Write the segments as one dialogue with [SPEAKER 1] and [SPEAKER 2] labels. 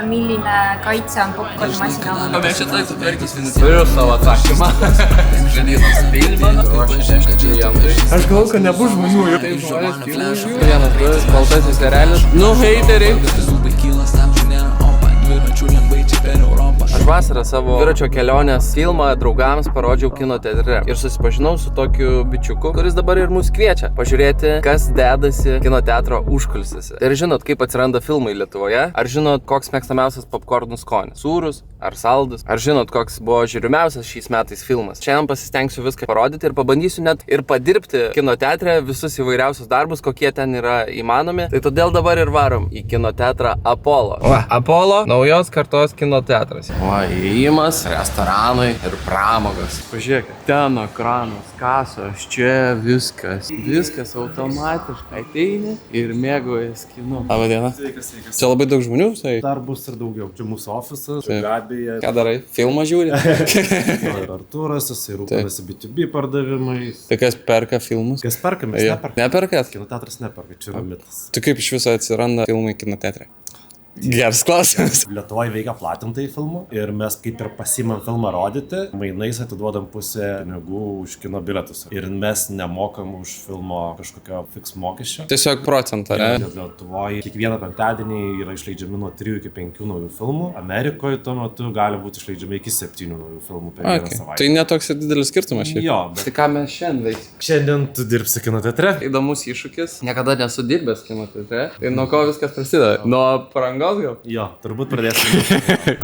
[SPEAKER 1] Milline kaitse on popkornmasina omanud?
[SPEAKER 2] Mes čia tai sutvarkysim. Turiu savo atsakymą. Aš galvoju, kad nebus žmonių. Taip žmonės filmų žiūri. Vienas, du, baltasis erelis. Nu, heiteriai. Aš vasarą savo dviračio kelionės filmą draugams parodžiau kino teatre ir susipažinau su tokiu bičiuku, kuris dabar ir mus kviečia pažiūrėti, kas dedasi kino teatro užkulisiuose. Ir žinot, kaip atsiranda filmai Lietuvoje? Ar žinot, koks mėgstamiausias popkornų skonis? Sūrus ar saldus? Ar žinot, koks buvo žiūrimiausias šiais metais filmas? Šiandien pasistengsiu viską parodyti ir pabandysiu net ir padirbti kino teatre visus įvairiausius darbus, kokie ten yra įmanomi. Tai todėl dabar ir varom į kino teatrą Apollo. Apollo, naujos kartos kino teatras. Įėjimas, restoranai ir pramogos. Pažiūrėkit, ten ekranas, kasos, čia viskas. Viskas automatiškai ateini ir mėgaujas kinu. Labą dieną.
[SPEAKER 3] Sveikas.
[SPEAKER 2] Čia labai daug žmonių, tai?
[SPEAKER 3] Dar bus ir daugiau. Čia mūsų ofisas, Gabija.
[SPEAKER 2] Ką darai? Filmą žiūri?
[SPEAKER 3] Ir Artūras, jisai rūpinasi B2B pardavimais.
[SPEAKER 2] Tai kas perka filmus?
[SPEAKER 3] Kas perka, mes neperka.
[SPEAKER 2] Neperkat?
[SPEAKER 3] Kino teatras neperka, čia yra mitas.
[SPEAKER 2] Tai kaip iš viso atsiranda filmai kino teatre? Geras klausimas.
[SPEAKER 3] Lietuvoje veikia platintojai filmų ir mes kaip ir pasimam filmą rodyti, mainais atiduodam pusę pinigų už kino bilietus. Ir mes nemokam už filmo kažkokio fiks mokesčio.
[SPEAKER 2] Tiesiog procentą, ne?
[SPEAKER 3] Lietuvoje kiekvieną penktadienį yra išleidžiami nuo 3 iki 5 naujų filmų. Amerikoje tuo metu gali būti išleidžiami iki 7 naujų filmų per vieną savaitę.
[SPEAKER 2] Tai netoks didelis skirtumas šiaip.
[SPEAKER 3] Jo, bet
[SPEAKER 2] Tai ką mes šiandien veiksim?
[SPEAKER 3] šiandien tu dirbsi kino teatre.
[SPEAKER 2] Įdomus iššūkis. Niekada nesu dirbęs kino teatre. Tai nuo ko viskas prasideda? Nuo aprangos gal?
[SPEAKER 3] Jo, turbūt pradėsim.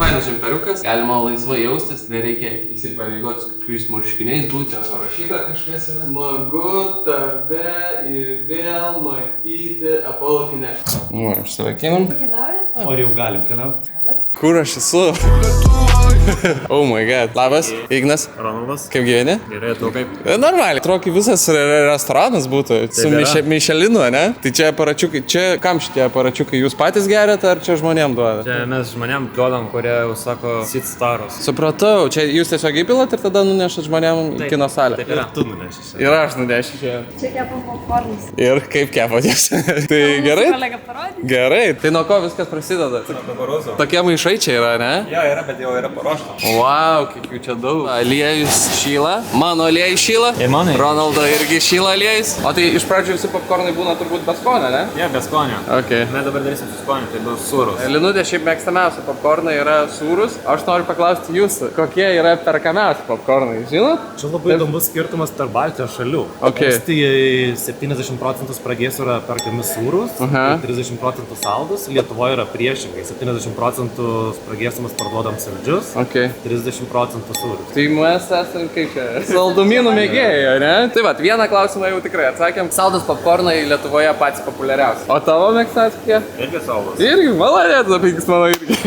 [SPEAKER 2] Fainas žemperiukas. Galima laisvai jaustis, nereikia įsipareigoti su kokiais marškiniais būti. Parašyta kažkas. Smagu tave ir vėl matyti Apollo kine. Nu, užsirakinam.
[SPEAKER 1] Keliaujat?
[SPEAKER 3] O ar jau galim keliauti?
[SPEAKER 2] Kur aš esu? Oh my god. Labas, Ignas.
[SPEAKER 3] Ronaldas.
[SPEAKER 2] Kaip gyveni?
[SPEAKER 3] Gerai, tu kaip?
[SPEAKER 2] Normaliai. Atrodo, visas restoranas būtų su Michelinu, ne? Tai čia aparačiukai. Čia kam šitie aparačiukai? Jūs patys geriate ar čia žmonėm duoda?
[SPEAKER 4] Čia mes žmonėm duodam, kurie užsako Seat Starus.
[SPEAKER 2] Supratau. Čia jūs tiesiog įpilat ir tada nunešat žmonėm į kino salę.
[SPEAKER 4] Taip
[SPEAKER 3] Ir
[SPEAKER 4] yra.
[SPEAKER 3] tu nuneši.
[SPEAKER 2] Ir aš nunešiu čia.
[SPEAKER 1] Čia kepam popkornus.
[SPEAKER 2] Ir kaip kepatės? Tai gerai?
[SPEAKER 1] Kolega parodė.
[SPEAKER 2] Gerai. Tai nuo ko viskas prasideda?
[SPEAKER 4] Kukurūzų.
[SPEAKER 2] Tokie maišai čia yra, ne?
[SPEAKER 4] Jo, yra, bet jau yra paruošta.
[SPEAKER 2] Wow, kiek jų čia daug. Aliejus šyla. Mano aliejus šyla.
[SPEAKER 4] Ir mano.
[SPEAKER 2] Ronaldo irgi šyla aliejus. O tai iš pradžių visi popkornai būna turbūt be skonio, ne?
[SPEAKER 4] Jo, be skonio.
[SPEAKER 2] Okay.
[SPEAKER 4] Mes dabar darysim su skoniu, tai bus sūrus.
[SPEAKER 2] Linutė šiaip mėgstamiausia popkornai yra sūrus. Aš noriu paklausti jūsų, kokie yra perkamiausi popkornai, žinot?
[SPEAKER 3] Čia labai įdomus skirtumas tarp Baltijos šalių.
[SPEAKER 2] Okay.
[SPEAKER 3] Estijai 70% spragėsių yra perkami sūrus, 30% saldus. Lietuvoje yra priešingai. 70% spragėsimus parduodam saldžius,
[SPEAKER 2] Okay.
[SPEAKER 3] 30% sūrus.
[SPEAKER 2] Tai mes esame kaip čia, saldumynų mėgėjai, ne? Tai va, vieną klausimą jau tikrai atsakėm. Saldus popkornai Lietuvoje patys populiariausi. O tavo mėgstamiausi kokie?
[SPEAKER 4] Irgi saulus.
[SPEAKER 2] Irgi, maladėt, apikis mano irgi.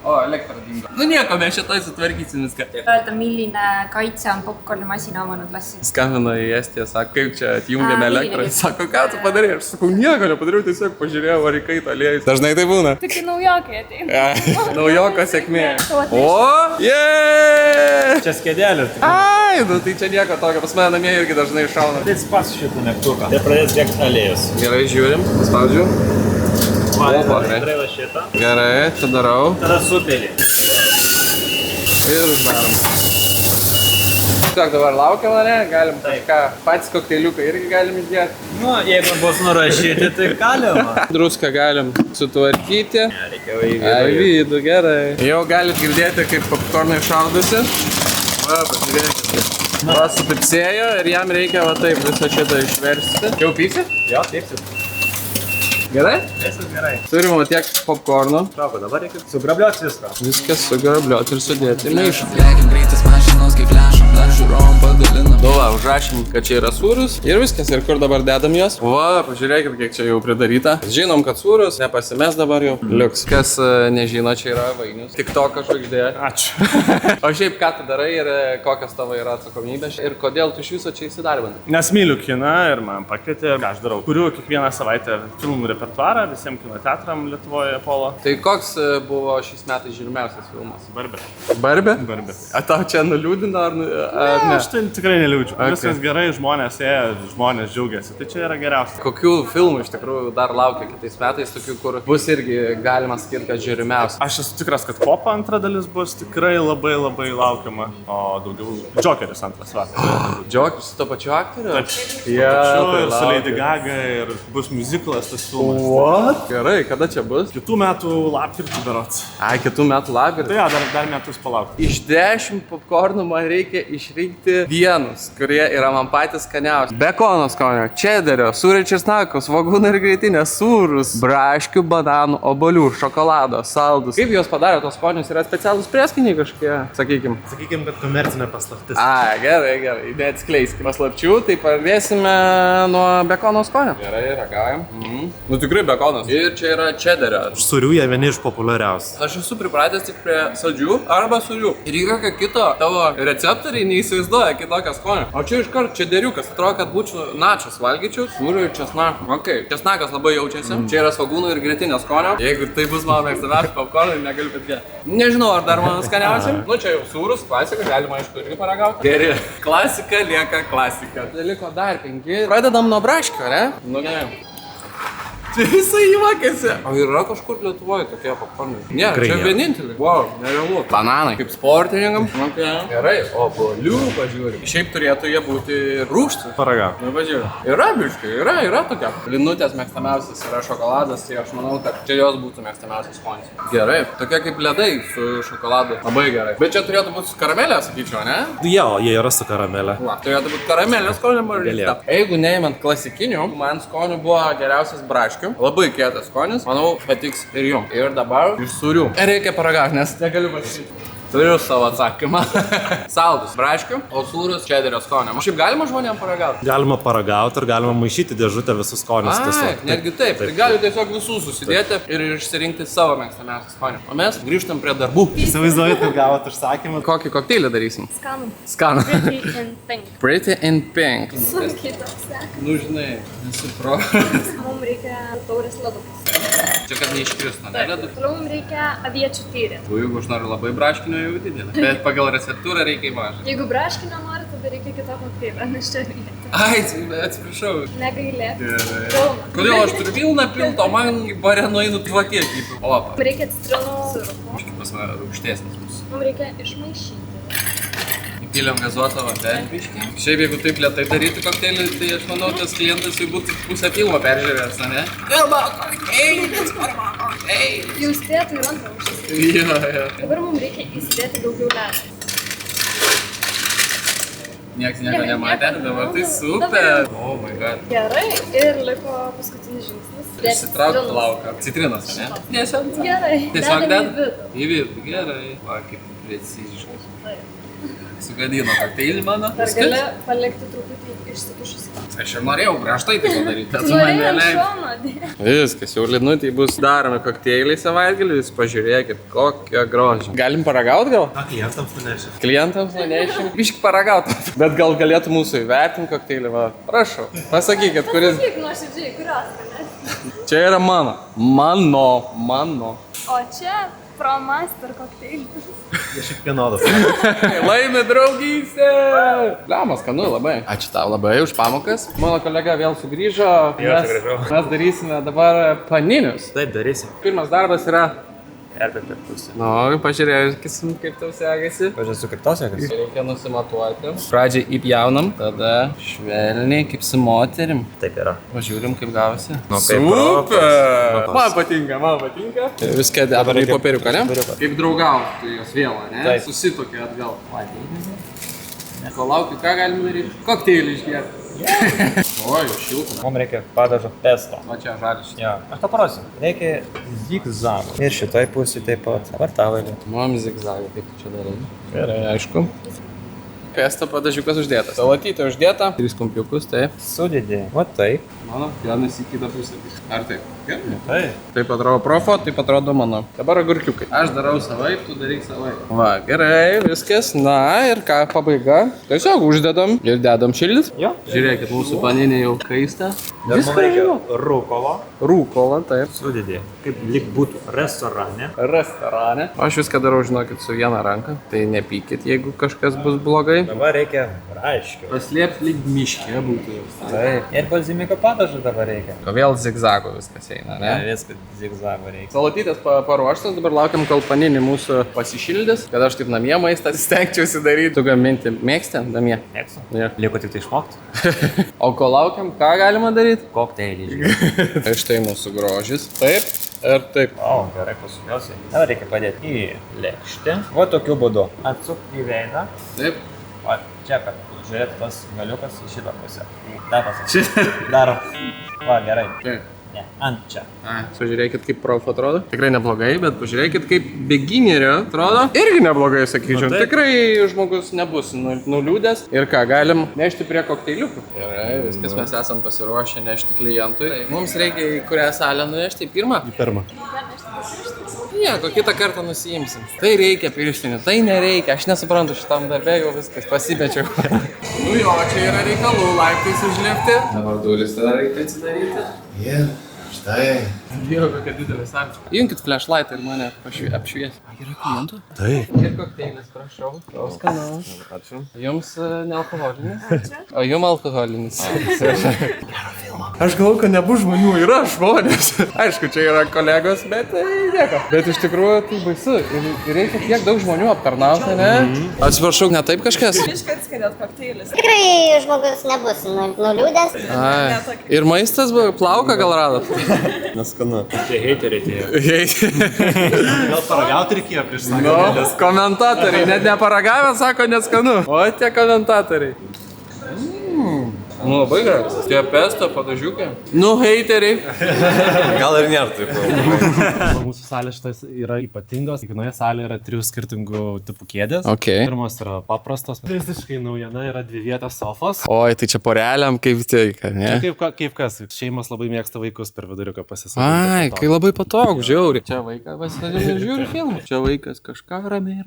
[SPEAKER 2] O, elektra dingo. Nu nieko, mes šitai sutvarkysim viską.
[SPEAKER 1] Öelda, milline kaitse on popkornmasina omanud Lassi?
[SPEAKER 2] Skambina į Estiją, sako, kaip čia atjungiame
[SPEAKER 1] A,
[SPEAKER 2] elektrą.
[SPEAKER 1] milline.
[SPEAKER 2] Sako, ką tu padarei? Aš sakau, nieko nepadariau, tiesiog pažiūrėjau, ar įkaito aliejus. Dažnai tai būna.
[SPEAKER 1] Tokie naujokai ateina.
[SPEAKER 2] Naujoko sėkmė.
[SPEAKER 1] O,
[SPEAKER 2] O, jeee!
[SPEAKER 4] Čia skėdelis.
[SPEAKER 2] Ai, nu tai čia nieko tokio, pas mane namie irgi dažnai šauna.
[SPEAKER 4] Tai spas šitą mygtuką. Tai pradės bėgti aliejus.
[SPEAKER 2] Gerai, žiūrim, paspaudžiu. Opa,
[SPEAKER 4] Traila šitą.
[SPEAKER 2] Gerai, čia darau.
[SPEAKER 4] Tada supėlį.
[SPEAKER 2] Ir uždarom. Tiesiog dabar laukiam, ne? Galim kažką, patys kokteiliuką irgi galim išgerti.
[SPEAKER 4] Nu, jeigu bus nurašyti, tai galima.
[SPEAKER 2] Druską galim sutvarkyti.
[SPEAKER 4] Reikia į
[SPEAKER 2] Ai, vidų, gerai. Jau galit girdėti, kaip popkornai šaudosi. Va, pažiūrėkite. Va, supipsėjo ir jam reikia va taip visą šitą išversti. Jau pysi?
[SPEAKER 4] Jo, taip.
[SPEAKER 2] Gerai?
[SPEAKER 4] Viskas gerai.
[SPEAKER 2] Turim va tiek popkornų.
[SPEAKER 4] Trauko, dabar reikia sugrabliuoti viską.
[SPEAKER 2] Viskas sugrabliuoti ir sudėti į maišą.
[SPEAKER 5] Lekiam greitas mašinos kaip flešam, dar žiūrovom padalinam.
[SPEAKER 2] Nu va, užrašym, kad čia yra sūrus ir viskas. Ir kur dabar dedam juos? Va, pažiūrėkit, kiek čia jau pridaryta. Žinom, kad sūrus, nepasimes dabar jau. Liuks. Kas nežino, čia yra Vainius. Tik toko žvaigždė.
[SPEAKER 3] Ačiū.
[SPEAKER 2] O šiaip, ką tu darai ir kokios tavo yra atsakomybės ir kodėl tu iš viso čia įsidarbinai?
[SPEAKER 6] Nes myliu kiną ir man pakvietė, ką aš darau. Kuriu kiekvieną savaitę filmų repertuarą visiems kino teatram Lietuvoje Apollo.
[SPEAKER 2] Tai koks buvo šiais metais žiūrimiausias filmas?
[SPEAKER 6] Barbė.
[SPEAKER 2] Barbė?
[SPEAKER 6] Barbė.
[SPEAKER 2] A tau čia nuliūdino Ne.
[SPEAKER 6] Aš tai tikrai neliūdžiu.
[SPEAKER 2] Okay.
[SPEAKER 6] Viskas gerai, žmonės ėjo, žmonės džiaugiasi. Tai čia yra geriausia.
[SPEAKER 2] Kokių filmų iš tikrųjų dar laukia kitais metais, tokių, kur bus irgi galima sakyti, kad žiūrimiausia.
[SPEAKER 6] Aš esu tikras, kad Popo antra dalis bus tikrai labai laukiama. O daugiau Jokeris antras va.
[SPEAKER 2] Jokeris su to pačiu aktoriu?
[SPEAKER 6] Taip.
[SPEAKER 2] Ir
[SPEAKER 6] su Lady Gaga ir bus muziklas tas filmas.
[SPEAKER 2] What? Gerai, kada čia bus?
[SPEAKER 6] Kitų metų lapkritį berods.
[SPEAKER 2] Ai, kitų metų lapkritį.
[SPEAKER 6] Tai jo, dar metus palaukti.
[SPEAKER 2] Iš 10 popkornų man reikia išrinkti vienus, kurie yra man patys skaniausi. Bekono skonio, čederio, sūrio česnako, svogūnų ir grietinės, sūrus, braškių, bananų, obuolių, šokolado, saldus. Kaip jos padarė tos skonius? Yra specialūs prieskoniai kažkokie, sakykim.
[SPEAKER 3] Sakykim, kad komercinė paslaptis.
[SPEAKER 2] Ai, gerai, neatskleiskime paslapčių, tai pradėsime nuo bekono skonio. Gerai, ragaujam. Nu tikrai bekonas. Ir čia yra čederio.
[SPEAKER 3] Sūrių jie vieni iš populiariausių.
[SPEAKER 2] Aš esu pripratęs tik prie saldžių arba sūrių. Ir jokio kito tavo receptoriai neįsivaizduoja kitokio skonio. O čia iškart čederiukas. Atrodo, kad būčiau načas valgyčiau. Sūrių ir česnako. Ok, česnakas labai jaučiasi. Čia yra svogūnų ir grietinės skonio. Jeigu tai bus mano mėgstamiausi popkornai, negaliu patikėti. Nežinau, ar dar mano skaniausia. Nu čia jau sūrus, klasika, galima aišku irgi paragauti. Geri. Klasika lieka klasika. Tai liko dar 5. Pradedam nuo braškio, ne? Nu gerai. Čia visai juokiasi. O yra kažkur Lietuvoje tokie popkornai? Ne, čia vienintelį. Wow, nerealu. Bananai. Kaip sportininkam. Okay. Gerai, obuolių pažiūrė. Šiaip turėtų jie būti rūgštūs.
[SPEAKER 6] Paragauti.
[SPEAKER 2] Nu, pažiūrė. Yra biškai, yra tokia. Linutės mėgstamiausias yra šokoladas, tai aš manau, kad čia jos būtų mėgstamiausias skonis. Gerai, tokia kaip ledai su šokoladu. Labai gerai. Bet čia turėtų būti su karamelė, sakyčiau, ne?
[SPEAKER 3] Jo, jie yra su karamelė.
[SPEAKER 2] Va, turėtų būti karamelė skonio margarita. Jeigu neimant klasikinių, man skonių buvo geriausias braškių. Labai kietas skonis, manau, patiks ir jums. Ir dabar iš sūrių. Reikia paragauti, nes negaliu pasakyti. Turiu savo atsakymą. Saldus braškių, o sūrus čederio skonio. Šiaip galima žmonėm paragauti?
[SPEAKER 3] Galima paragauti ir galima maišyti dėžutę visus skonius.
[SPEAKER 2] Netgi taip. Tai gali tiesiog visus susidėti ir išsirinkti savo mėgstamiausią skonį. O mes grįžtam prie darbų.
[SPEAKER 3] Įsivaizduojat, kad gavot užsakymą.
[SPEAKER 2] Kokį kokteilį darysim?
[SPEAKER 1] Skanų.
[SPEAKER 2] Skanų.
[SPEAKER 1] Pretty and pink.
[SPEAKER 2] Pretty and pink.
[SPEAKER 1] Sunkiai toks seka.
[SPEAKER 2] Nu žinai, nesupro.
[SPEAKER 1] Mums reikia taurės ledukės.
[SPEAKER 2] Čia kad neiškristų, ne ledų?
[SPEAKER 1] Toliau mums reikia aviečių tyrį.
[SPEAKER 2] O jeigu aš noriu labai braškinio, jau didelį. Bet pagal receptūrą reikia į mažą.
[SPEAKER 1] Jeigu braškinio nori, tada reikia kito kokteilio, nes čia reikia.
[SPEAKER 2] Ai, atsiprašau.
[SPEAKER 1] Negailėk.
[SPEAKER 2] Gerai.
[SPEAKER 1] Pilna.
[SPEAKER 2] Kodėl aš turiu pilną piltą, o man į barę nueinu tvakė kaip. Opa.
[SPEAKER 1] Mums reikia citrinų sirupo.
[SPEAKER 2] Kaip pas mane rūgštesnis bus.
[SPEAKER 1] Mums reikia išmaišyti.
[SPEAKER 2] Įpylėm gazuotą vandenį biškį. Šiaip jeigu taip lėtai daryti kokteilį, tai aš manau, tas klientas jau būtų pusę filmo peržiūrėjęs, ne? Filmo kokteilis, filmo kokteilis.
[SPEAKER 1] Jau spėtų ir antrą užsisakyti.
[SPEAKER 2] Jo.
[SPEAKER 1] Dabar mums reikia įsidėti daugiau ledų.
[SPEAKER 2] Nieks nieko nematė, dabar tai super. Oh my god.
[SPEAKER 1] Gerai, ir liko paskutinis žingsnis.
[SPEAKER 2] Išsitrauk plauką. Citrinos, ne? Tiesiog.
[SPEAKER 1] Gerai.
[SPEAKER 2] Tiesiog
[SPEAKER 1] dedam
[SPEAKER 2] ded? Į vidų. Gerai. Va, kaip preciziškai. Sugadino kokteilį mano.
[SPEAKER 1] Dar gali palikti truputį išsikišusi.
[SPEAKER 2] Aš ir norėjau prieš tai padaryti, bet
[SPEAKER 1] Tu
[SPEAKER 2] man
[SPEAKER 1] norėjai
[SPEAKER 2] neleido.
[SPEAKER 1] šono dėti.
[SPEAKER 2] Viskas, jau linutėj bus daromi kokteiliai savaitgalį, jūs pažiūrėkit, kokia grožia. Galim paragauti gal?
[SPEAKER 3] Klientams nunešė.
[SPEAKER 2] Klientams nunešim. Biški paragauti. Bet gal galėtų mūsų įvertinti kokteilį, va. Prašau, pasakykit, kuris...
[SPEAKER 1] Pasakyk nuoširdžiai, kurios skanės.
[SPEAKER 2] Čia yra mano. Mano.
[SPEAKER 1] O čia Pro Master kokteilis.
[SPEAKER 3] Jie šiek vienodas.
[SPEAKER 2] Laimė draugystė! Liamas, skanu labai. Ačiū tau labai už pamokas. Mano kolega vėl sugrįžo. Mes darysime dabar paninius.
[SPEAKER 4] Taip, darysim.
[SPEAKER 2] Pirmas darbas yra...
[SPEAKER 4] Erpė per pusę.
[SPEAKER 2] Nu, pažiūrėkim, kaip tau sekasi.
[SPEAKER 4] Pažiūrėjau, su kaip tau sekasi?
[SPEAKER 2] Reikia nusimatuoti. Pradžiai įpjaunam, tada švelniai, kaip su moterim.
[SPEAKER 4] Taip yra.
[SPEAKER 2] Pažiūrim, kaip gavosi.
[SPEAKER 4] Nu, kaip
[SPEAKER 2] Super!
[SPEAKER 4] Europos.
[SPEAKER 2] Man patinka. Viską dedam į
[SPEAKER 4] reikia
[SPEAKER 2] popieriuką, ne?
[SPEAKER 4] popieriuką.
[SPEAKER 2] Kaip draugauti jos vėl, ne?
[SPEAKER 4] Taip.
[SPEAKER 2] Susitokė atgal. Ko laukiu, ką galim daryti? Kokteilį išgerti. O, jau šilta.
[SPEAKER 4] Mums reikia padažo pesto.
[SPEAKER 2] Va čia žalis.
[SPEAKER 4] Jo, aš tą parodysiu. Reikia zigzagų. Ir šitoj pusėje taip pat. Dabar tavalį.
[SPEAKER 2] Mom zigzagą, kaip tu čia darai? Gerai, aišku. Pesto padažiukas uždėtas. Salatytė uždėta. 3 kumpiukus, taip.
[SPEAKER 4] Sudėdė. Va taip.
[SPEAKER 2] Mano, vienas į kitą pusę. Ar taip? Gerai.
[SPEAKER 4] Tai.
[SPEAKER 2] Taip atrodo profo, taip atrodo mano. Dabar agurkiukai. Aš darau savaip, tu daryk savaip. Va, gerai, viskas. Na ir ką, pabaiga. Tiesiog uždedam ir dedam šildys.
[SPEAKER 4] Jo.
[SPEAKER 2] Žiūrėkit, mūsų paninė jau kaista.
[SPEAKER 4] Dar man reikia rūkolo.
[SPEAKER 2] Rūkola, taip.
[SPEAKER 4] Sudėdė. Kaip lyg būtų restorane.
[SPEAKER 2] Restorane. Aš viską darau, žinokit, su viena ranka. Tai nepykit, jeigu kažkas bus blogai.
[SPEAKER 4] Dabar reikia aiškiau.
[SPEAKER 2] Paslėpt lyg miškė būtų.
[SPEAKER 4] Taip. Ir balzimiko padažų dabar reikia.
[SPEAKER 2] O vėl zigzago viskas eina, ne?
[SPEAKER 4] Ne, viskas zigzago reikia.
[SPEAKER 2] Salatytės paruoštas, dabar laukiam, kol paninė mūsų pasišildys, kad aš taip namie maistą stengčiausi daryti. Tu gaminti mėgsti namie?
[SPEAKER 4] Mėgstu.
[SPEAKER 2] Ja.
[SPEAKER 4] Liko tik tai išmokti.
[SPEAKER 2] O kol laukiam, ką galima daryti?
[SPEAKER 4] Kokteilį, žinai.
[SPEAKER 2] Tai štai mūsų grožis. Taip ir taip.
[SPEAKER 4] O, gerai pasukiausi. Dabar reikia padėti į lėkštę. Va tokiu būdu. Atsuk į veidą.
[SPEAKER 2] Taip.
[SPEAKER 4] Va, čia, kad žiūrėtų tas galiukas į šitą pusę. Dar pasak. Dar. Va, gerai.
[SPEAKER 2] Taip.
[SPEAKER 4] Ne, ant čia.
[SPEAKER 2] Pažiūrėkit, kaip prof atrodo. Tikrai neblogai, bet pažiūrėkit, kaip beginnerio atrodo. Irgi neblogai, sakyčiau.
[SPEAKER 4] Nu, taip.
[SPEAKER 2] Tikrai žmogus nebus nuliūdęs. Ir ką, galim nešti prie kokteiliukų. Gerai, viskas mes esam pasiruošę nešti klientui. Mums reikia į kurią salę nunešti? Į pirmą?
[SPEAKER 3] Į pirmą.
[SPEAKER 2] Nieko, kitą kartą nusiimsim. Tai reikia pirštinių, tai nereikia. Aš nesuprantu, šitam darbė jau viskas pasimečiau. Nu jo, čia yra reikalų laiptais užlipti. Dabar duris tada reikia atsidaryti.
[SPEAKER 3] Štai.
[SPEAKER 2] Dievo, kokia didelė salė. Įjunkit flashlightą ir mane apšvies. Yra klientų?
[SPEAKER 3] Taip.
[SPEAKER 2] Ir kokteilis, prašau. O skanaus.
[SPEAKER 3] Ačiū.
[SPEAKER 2] Jums nealkoholinis? Ačiū. O jum alkoholinis. Aš galvoju, kad nebus žmonių, yra žmonės. Aišku, čia yra kolegos, bet nieko. Bet iš tikrųjų tai baisu. Ir reikia tiek daug žmonių aptarnauti, ne? Atsiprašau, ne taip kažkas?
[SPEAKER 1] Iškart skadėt kokteilis.
[SPEAKER 7] Tikrai žmogus nebus nuliūdęs.
[SPEAKER 2] Ai. Ir maistas buvo, plauką gal radot?
[SPEAKER 3] Neskanu.
[SPEAKER 4] Čia heiteriai tie.
[SPEAKER 3] Gal paragauti reikėjo prieš
[SPEAKER 2] Nu, komentatoriai, net neparagavę sako neskanu. O tie komentatoriai. Nu, labai gerai. Tie pesto padažiukai. Nu, heiteriai.
[SPEAKER 3] Gal ir nėra taip.
[SPEAKER 8] Mūsų salė šitas yra ypatingos. Kiekvienoje salėje yra 3 skirtingų tipų kėdės.
[SPEAKER 2] Okay.
[SPEAKER 8] Pirmas yra paprastos. Visiškai naujiena yra 2 vietos sofos.
[SPEAKER 2] Oi, tai čia poreliam kaip tik, ne?
[SPEAKER 8] Kaip kas? Šeimos labai mėgsta vaikus per viduriuką pasisakyti.
[SPEAKER 2] Ai, kai labai patogu, žiauri. Čia vaikas pasisakyti ir žiūri filmą. Čia vaikas kažką ramiai.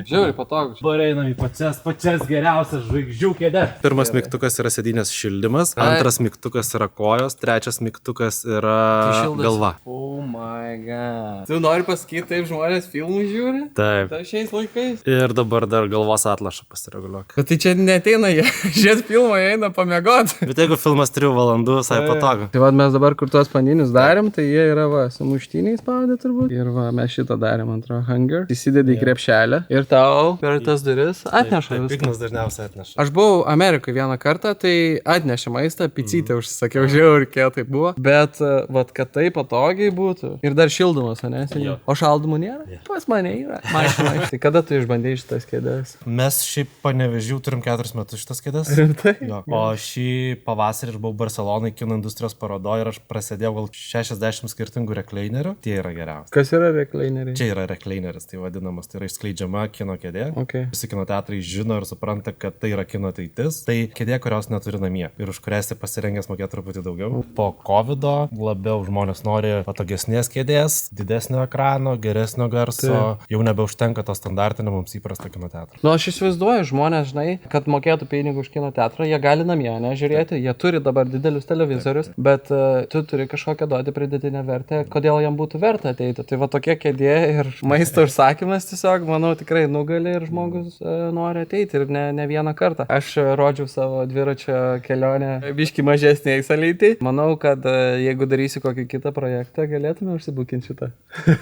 [SPEAKER 2] Žiauri patogu.
[SPEAKER 8] Dabar einam į pačias geriausias žvaigždžių kėdės.
[SPEAKER 3] Pirmas mygtukas yra sėdynės šildymas, antras mygtukas yra kojos, trečias mygtukas yra galva.
[SPEAKER 2] Oh my god. Tu nori pasakyti, taip žmonės filmų žiūri?
[SPEAKER 3] Taip.
[SPEAKER 2] Tai šiais laikais?
[SPEAKER 3] Ir dabar dar galvos atlašą pasireguliuok.
[SPEAKER 2] Bet tai čia neteina, jie žiūrėt filmą, jie eina pamiegoti.
[SPEAKER 3] Bet jeigu filmas 3 valandų, visai patogu.
[SPEAKER 2] Tai va, mes dabar kur tuos paninius darėm, tai jie yra va, su muštiniais spaudė turbūt. Ir va, mes šitą darėm, antrą hunger. Įsidedi į krepšelę ir tau per tas duris atneša viską.
[SPEAKER 3] Piknas dažniausiai atneša.
[SPEAKER 2] Aš buvau Amerikoje vieną kartą, tai atnešė maistą, picytę užsisakiau, žiauriai, kiek tai buvo. Bet, vat, kad tai patogiai būtų. Ir dar šildomas, ne? O šaldomų nėra? Pas mane yra. Mašina. Tai kada tu išbandėjai šitas kėdės?
[SPEAKER 3] Mes šiaip Panevėžių turim 4 metus šitas kėdės.
[SPEAKER 2] Rimtai?
[SPEAKER 3] Jo. O šį pavasarį aš buvau Barcelonai kino industrijos parodoje ir aš prasidėjau gal 60 skirtingų rekleinerių. Tie yra geriausi.
[SPEAKER 2] Kas yra rekleineriai?
[SPEAKER 3] Čia yra rekleineris, tai vadinamas, tai yra išskleidžiama kino kėdė.
[SPEAKER 2] Okay.
[SPEAKER 3] Visi kino teatrai žino ir supranta, kad tai yra kino ateitis. Tai kėdė, kurios neturi namie ir už kurią esi pasirengęs mokėti truputį daugiau. Po COVID'o labiau žmonės nori patogesnės kėdės, didesnio ekrano, geresnio garso. Jau nebeužtenka to standartinio mums įprasto kino teatro.
[SPEAKER 2] Nu, aš įsivaizduoju žmonės, žinai, kad mokėtų pinigų už kino teatrą, jie gali namie, ne, žiūrėti, jie turi dabar didelius televizorius, bet tu turi kažkokią duoti pridėtinę vertę, kodėl jam būtų verta ateiti. Tai va tokia kėdė ir maisto užsakymas tiesiog, manau, tikrai nugali ir žmogus nori ateiti ir ne vieną kartą. Aš rodžiau savo dviračio kelionę biški mažesniai salytį. Manau, kad jeigu darysiu kokį kitą projektą, galėtume užsibukinti šitą.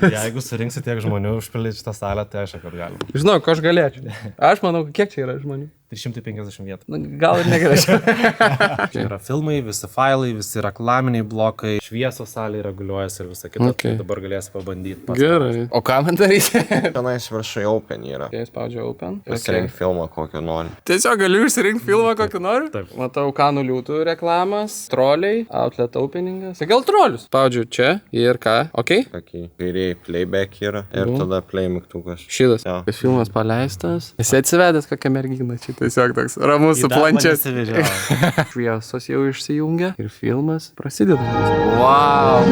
[SPEAKER 3] Jeigu surinksi tiek žmonių užpildyti šitą salę, tai aišku, kad galima.
[SPEAKER 2] Žinau, ko aš galėčiau. Aš manau, kiek čia yra žmonių?
[SPEAKER 3] 350 vietų.
[SPEAKER 2] Nu, gal ir negalėčiau.
[SPEAKER 3] Čia yra filmai, visi failai, visi reklaminiai blokai, šviesos salė reguliuojasi ir visa kita.
[SPEAKER 2] Okay.
[SPEAKER 3] Tai dabar galėsi pabandyti.
[SPEAKER 2] Gerai. O ką man daryti?
[SPEAKER 9] Tenais viršai open yra.
[SPEAKER 2] Tai spaudžiu open.
[SPEAKER 9] Pasirink filmą kokį nori.
[SPEAKER 2] Tiesiog galiu išsirinkti filmą, kokį noriu?
[SPEAKER 3] Taip.
[SPEAKER 2] Matau Kanų liūtų reklamas, troliai, outlet openingas. Tai gal trolius? Spaudžiu čia ir ką? Ok?
[SPEAKER 9] Kokį kairiai playback yra ir tada play mygtukas.
[SPEAKER 2] Šitas.
[SPEAKER 9] Jo.
[SPEAKER 2] Filmas paleistas. Jis atsivedęs kokią merginą čia. Tiesiog toks ramus su planšetė.
[SPEAKER 8] Planšetė.
[SPEAKER 2] Šviesos jau išsijungia ir filmas prasideda. Wow.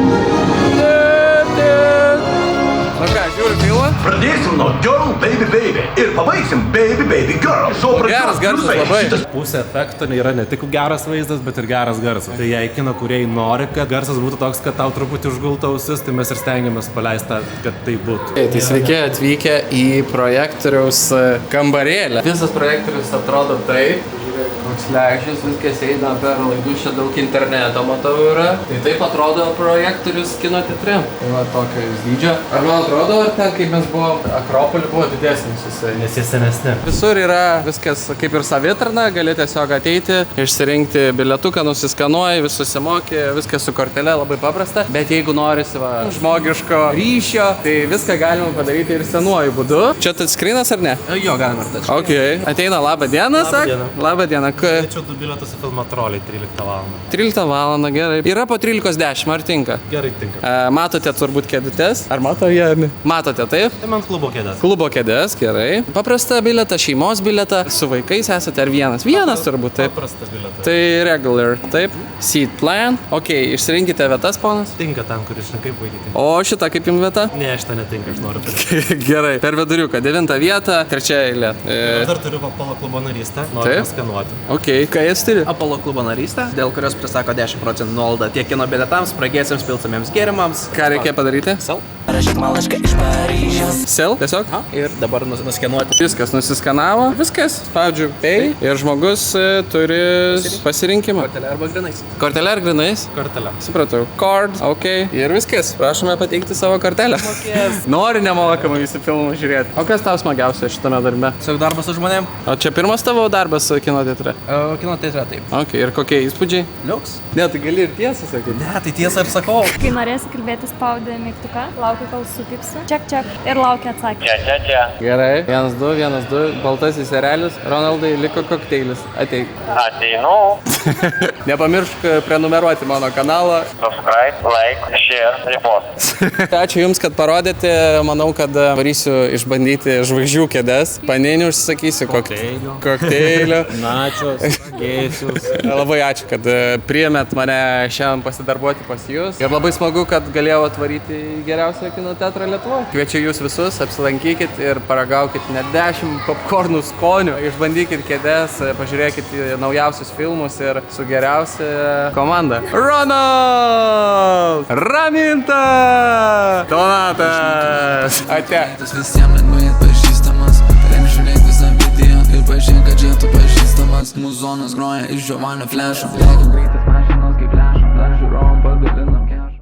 [SPEAKER 2] Nu ką, žiūri filmą?
[SPEAKER 10] Pradėsim nuo Girl Baby Baby ir pabaigsim Baby Baby Girl.
[SPEAKER 2] Geras garsas labai.
[SPEAKER 3] Pusė efekto yra ne tik geras vaizdas, bet ir geras garsas. Tai jei kino kūrėjai nori, kad garsas būtų toks, kad tau truputį užgulta ausis, tai mes ir stengiamės paleisti, kad tai būtų.
[SPEAKER 2] Tai sveiki atvykę į projektoriaus kambarėlę. Visas projektorius atrodo taip. Koks lėkščias, viskas eina per laidus, čia daug interneto matau yra. Tai taip atrodo projektorius kino teatre. Tai va tokio dydžio. Ar man atrodo, ar ten, kaip mes buvom, Akropolį buvo didesnis jisai?
[SPEAKER 3] Nes jie senesni.
[SPEAKER 2] Visur yra viskas kaip ir savitarna, gali tiesiog ateiti, išsirinkti bilietuką, nusiskanuoji, vis susimoki, viskas su kortele, labai paprasta. Bet jeigu norisi žmogiško ryšio, tai viską galima padaryti ir senuoju būdu. Čia touchscreenas ar ne?
[SPEAKER 8] Jo, galima ir touchscreen.
[SPEAKER 2] Ok. Ateina labą dieną, sak? Labą dieną.
[SPEAKER 3] Tačiau 2 bilietus į filmą Troliai 13 val.
[SPEAKER 2] 13 val. Gerai. Yra po 13:10, ar tinka?
[SPEAKER 3] Gerai tinka.
[SPEAKER 2] Matote turbūt kėdutes? Ar mato jie? Matote, taip?
[SPEAKER 3] Tai man klubo kėdės.
[SPEAKER 2] Klubo kėdės, gerai. Paprastą bilietą, šeimos bilietą. Su vaikais esate ar vienas? Vienas turbūt, taip.
[SPEAKER 3] Paprastą bilietą.
[SPEAKER 2] Tai regular, taip. Seat plan. Ok, išsirinkite vietas, ponas.
[SPEAKER 3] Tinka tam, kur išrinkai puikiai tinka.
[SPEAKER 2] O šita kaip jums vieta?
[SPEAKER 3] Ne, šitą netinka, aš noriu pasirinkti.
[SPEAKER 2] Gerai. Per viduriuką. 9 vietą, 3 eilė.
[SPEAKER 3] Dar turiu Apollo klubo narystę. Noriu paskanuoti.
[SPEAKER 2] Ok, ką jis turi?
[SPEAKER 8] Apollo klubo narystę, dėl kurios prisako 10% nuolaidą tiek kino bilietams, spragėsiams, pilsamiems gėrimams.
[SPEAKER 2] Ką reikia padaryti? Sell, tiesiog?
[SPEAKER 8] Ir dabar nuskenuoti.
[SPEAKER 2] Viskas nusiskanavo, viskas, spaudžiu pay ir žmogus turi pasirinkimą.
[SPEAKER 8] Kortelė arba grinais.
[SPEAKER 2] Kortelė ar grinais?
[SPEAKER 3] Kortelę.
[SPEAKER 2] Supratau. Card, ok. Ir viskas. Prašome pateikti savo kortelę. Nori nemokamai visi filmų žiūrėti. O kas tau smagiausia šitame darbe?
[SPEAKER 8] Tiesiog darbas su žmonėm.
[SPEAKER 2] O čia pirmas tavo darbas kino teatre?
[SPEAKER 8] Kino teatre taip.
[SPEAKER 2] Ok, ir kokie įspūdžiai?
[SPEAKER 8] Liuks.
[SPEAKER 2] Ne, tai gali ir tiesą sakyti.
[SPEAKER 8] Ne, tai tiesa ir sakau.
[SPEAKER 11] Kai norėsi kalbėti, spaudė mygtuką, laukia, kol supipsi. Ček, ir laukia atsakymą.
[SPEAKER 2] Gerai. 1, 2, 1, 2. Baltasis erelis. Ronaldai, liko kokteilis. Ateik.
[SPEAKER 10] Ateinu.
[SPEAKER 2] Nepamiršk prenumeruoti mano kanalą.
[SPEAKER 10] Subscribe, like, share, repost.
[SPEAKER 2] Ačiū Jums, kad parodėte. Manau, kad varysiu išbandyti žvaigždžių kėdes. Paninių užsisakysiu kokteilių.
[SPEAKER 3] Načios, gėsius.
[SPEAKER 2] Labai ačiū, kad priėmėt mane šiandien pasidarbuoti pas Jūs. Ir labai smagu, kad galėjau atvaryti į geriausią kino teatrą Lietuvoje. Kviečiu Jūs visus, apsilankykit ir paragaukit net 10 popkornų skonių. Išbandykit kėdes, pažiūrėkit į naujausius filmus ir su geriausia komanda. Ronald! Raminta! Donatas! Ate!
[SPEAKER 5] Tas visiems lengvai atpažįstamas. Reik žiūrėk visą video ir pažiūrėk, kad čia tu pažįstamas. Mūsų zonas groja iš Giovanio Flešo. Reikia greitas mašinas.